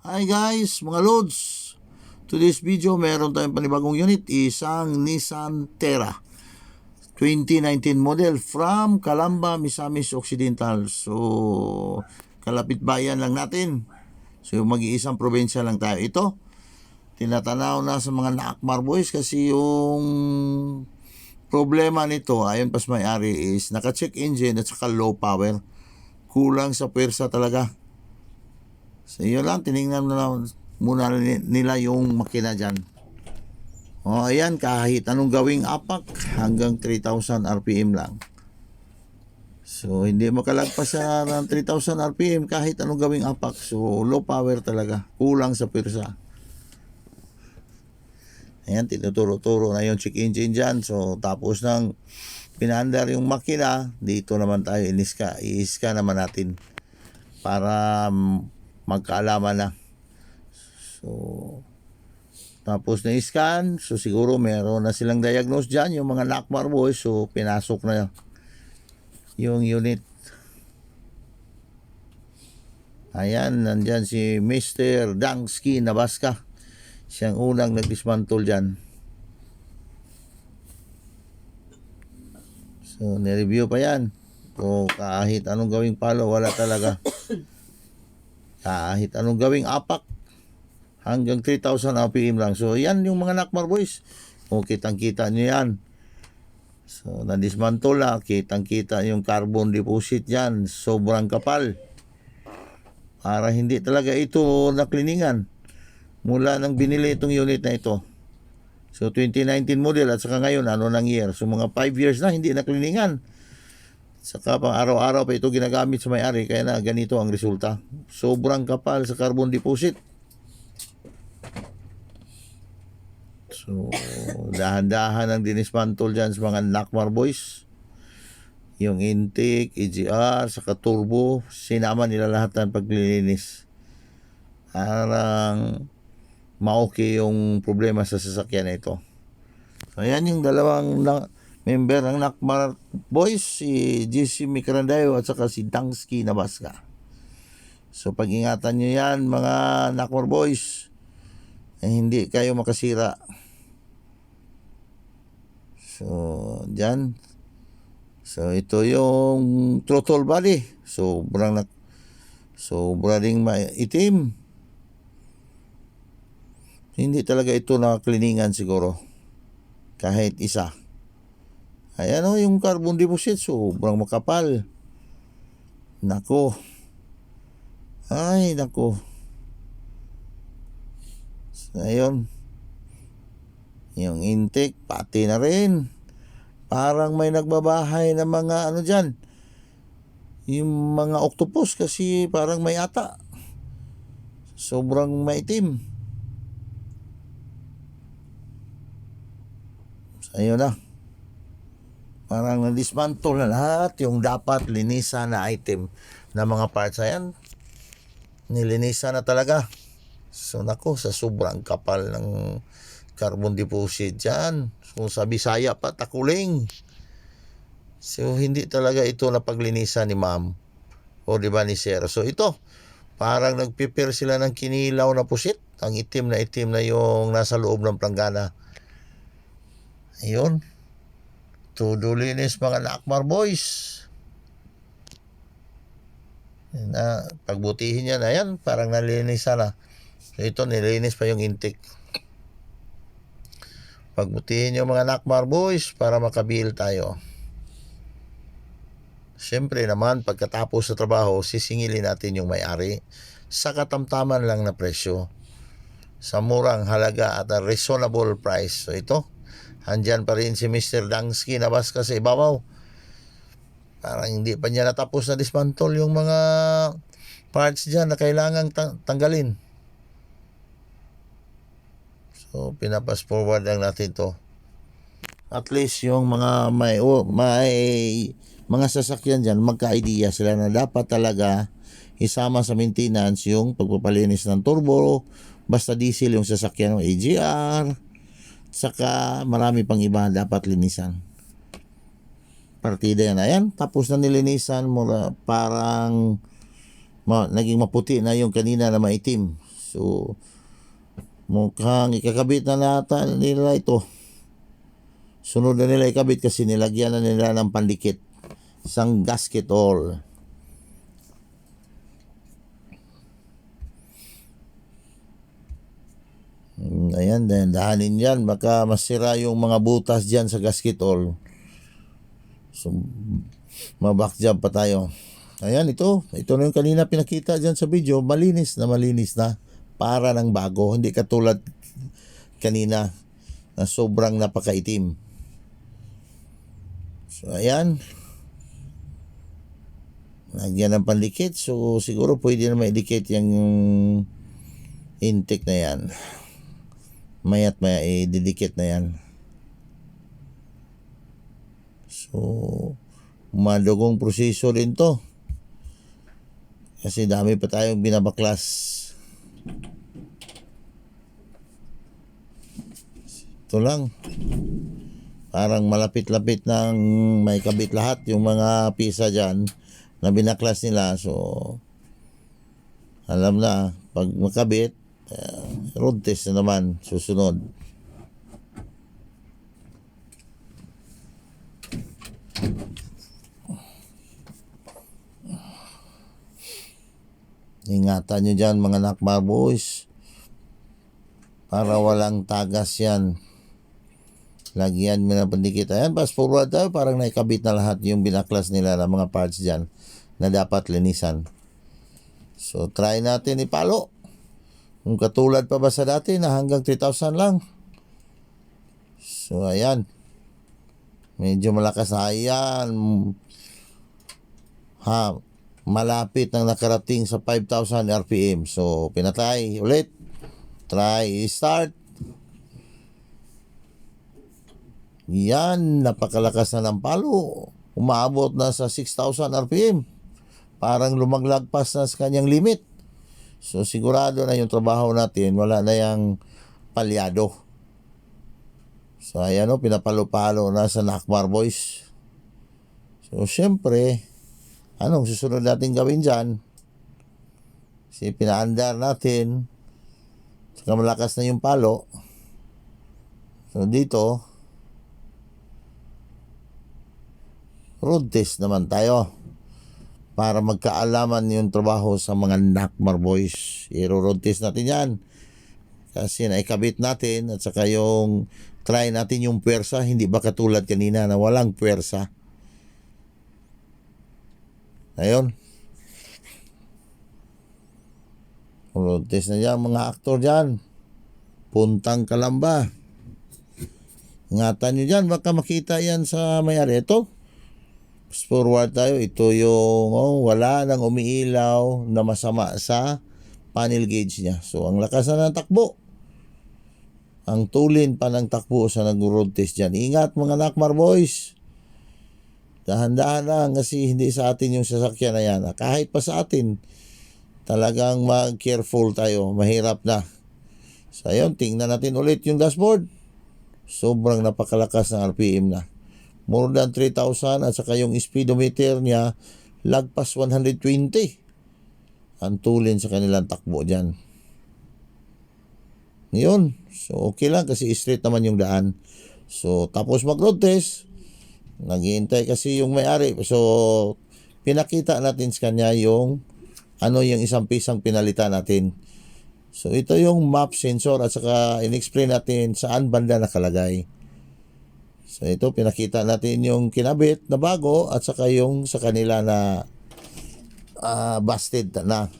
Hi guys, mga loads. Today's video, meron tayong panibagong unit, isang Nissan Terra 2019 model from Calamba, Misamis Occidental. So, kalapit bayan lang natin. So, mag-iisang probinsya lang tayo. Ito, tinatanaw na sa mga Naakmar boys kasi yung problema nito, ayon pas may-ari, is naka-check engine at saka low power. Kulang sa pwersa talaga. So yun lang, tinignan na muna nila yung makina dyan. O ayan, kahit anong gawing apak, hanggang 3,000 RPM lang. So hindi makalagpas sa ng 3,000 RPM kahit anong gawing apak. So low power talaga, kulang sa pwersa. Ayan, tinuturo-turo na yung check engine dyan. So tapos nang pinandar yung makina, dito naman tayo i-scan naman natin para magkaalaman na. So tapos na i-scan, so siguro meron na silang diagnose dyan yung mga Naakmar boys. So pinasok na yung unit. Ayan, nandyan si Mr. Dangsky Nabaska, siyang unang nag-dismantle dyan. So nireview pa yan. So kahit anong gawing palo, wala talaga. Kahit anong gawing apak, hanggang 3,000 RPM lang. So yan yung mga Naakmar boys. O kitang-kita nyo yan. So na-dismantle na, kitang-kita yung carbon deposit yan. Sobrang kapal. Para hindi talaga ito nakliningan mula nang binili itong unit na ito. So 2019 model at saka ngayon, ano nang year? So mga 5 years na hindi nakliningan. Saka pang araw-araw pa ito ginagamit sa may-ari, kaya na ganito ang resulta. Sobrang kapal sa carbon deposit. So dahan-dahan ang dinismantle dyan sa mga Naakmar boys. Yung intake, EGR, saka turbo, sinama nila lahat ng paglilinis. Parang ma-okay yung problema sa sasakyan na ito. So ayan yung dalawang member ng Naakmar boys, si JC Micrandayo at saka si Dangsky Nabaska. So pag-ingatan nyo yan mga Naakmar boys, hindi kayo makasira. So dyan, so ito yung throttle body, sobrang ring maitim. Hindi talaga ito nakakliningan siguro kahit isa. Ayan o, yung carbon deposit, sobrang makapal. Nako. Ay, nako. So, ayun. Yung intake, pati na rin. Parang may nagbabahay na mga ano dyan. Yung mga octopus kasi parang may ata. Sobrang maitim. So, ayun na. Parang na-dismantle na lahat yung dapat linisan na item na mga parts. Ayan, nilinisan na talaga. So nako, sa sobrang kapal ng carbon deposit dyan. So sa Bisaya pa, takuling. So hindi talaga ito na paglinisan ni ma'am o di ba ni sir. So ito, parang nagpipir sila ng kinilaw na pusit. Ang itim na yung nasa loob ng planggana. Ayun. Todo linis mga Naakmar boys. Na pagbutihin yan, ayan, parang nalinis na. So ito, nilinis pa yung intake. Pagbutihin yung mga Naakmar boys para makabil tayo. Siyempre naman, pagkatapos sa trabaho, sisingilin natin yung may-ari sa katamtaman lang na presyo, sa murang halaga at a reasonable price. So ito, andyan pa rin si Mr. Dangsky Nabaska sa ibabaw. Parang hindi pa niya natapos na dismantle yung mga parts dyan na kailangang tanggalin. So pinapas forward lang natin to. At least yung mga may mga sasakyan dyan, magka-idea sila na dapat talaga isama sa maintenance yung pagpapalinis ng turbo, basta diesel yung sasakyan ng AGR, saka marami pang iba dapat linisan. Partida yan. Ayan, tapos na nilinisan mula, parang naging maputi na yung kanina na maitim. So, mukhang ikakabit na nata nila ito. Sunod na nila ikabit kasi nilagyan na nila ng pandikit. Isang gasket all. Ayan, dahanin yan. Baka masira yung mga butas dyan sa gasket all. So, maback job pa tayo. Ayan, ito na yung kanina pinakita dyan sa video. Malinis na. Para ng bago. Hindi katulad kanina na sobrang napakaitim. So, ayan. Lagyan ng pandikit. So, siguro pwede na maidikit yung intake na yan. Maya't maya ididikit na yan. So, madugong proseso rin to. Kasi dami pa tayong binabaklas. Ito lang. Parang malapit-lapit ng may kabit lahat yung mga pisa dyan na binaklas nila. So, alam na, pag makabit, road test na naman susunod. Ingatan nyo dyan mga Nakmar boys, para walang tagas yan. Lagyan mo na pandikit. Ayan, fast forward tayo, parang naikabit na lahat yung binaklas nila ng mga parts dyan na dapat linisan. So try natin ipalo kung katulad pa ba sa dati na hanggang 3,000 lang. So ayan, medyo malakas na. Ayan, malapit nang nakarating sa 5,000 RPM. So pinatay ulit. Try start. Yan, napakalakas na ng palo. Umabot na sa 6,000 RPM. Parang lumaglagpas na sa kanyang limit. So sigurado na yung trabaho natin, wala na yung palyado. So ayan o, pinapalo-palo na sa Nakmar boys. So syempre, anong susunod natin gawin dyan? Kasi pinaandar natin, saka malakas na yung palo. So dito, road test naman tayo para magkaalaman yung trabaho sa mga Nakmar boys. I-road test natin yan kasi naikabit natin, at saka yung try natin yung puwersa. Hindi ba katulad kanina na walang puwersa? Ayun, road test na dyan mga aktor dyan. Puntang Kalamba, ingatan nyo dyan, baka makita yan sa may-ari. Ito, forward tayo. Ito yung wala nang umiilaw na masama sa panel gauge niya. So ang lakas na ng takbo, ang tulin pa ng takbo sa nag-road test dyan. Ingat mga Nakmar boys, dahan-dahan lang kasi hindi sa atin yung sasakyan na yan. Kahit pa sa atin, talagang mag-careful tayo, mahirap na. So ayun, tingnan natin ulit yung dashboard. Sobrang napakalakas ng RPM na, more than 3,000, at saka yung speedometer niya lagpas 120 ang tulin sa kanilang takbo dyan. Yun, so okay lang kasi straight naman yung daan. So tapos mag-road test, naghihintay kasi yung may-ari. So pinakita natin sa kanya yung yung isang pisang pinalitan natin. So ito yung map sensor, at saka in-explain natin saan banda nakalagay. So ito, pinakita natin yung kinabit na bago, at saka yung sa kanila na busted na.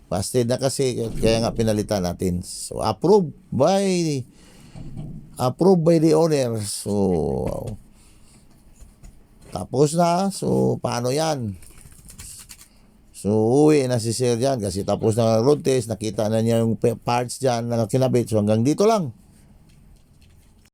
Busted na kasi, kaya nga pinalitan natin. So approved by the owner. So tapos na. So paano yan? So uwi na si sir dyan kasi tapos na road test, nakita na niya yung parts dyan na kinabit. So hanggang dito lang.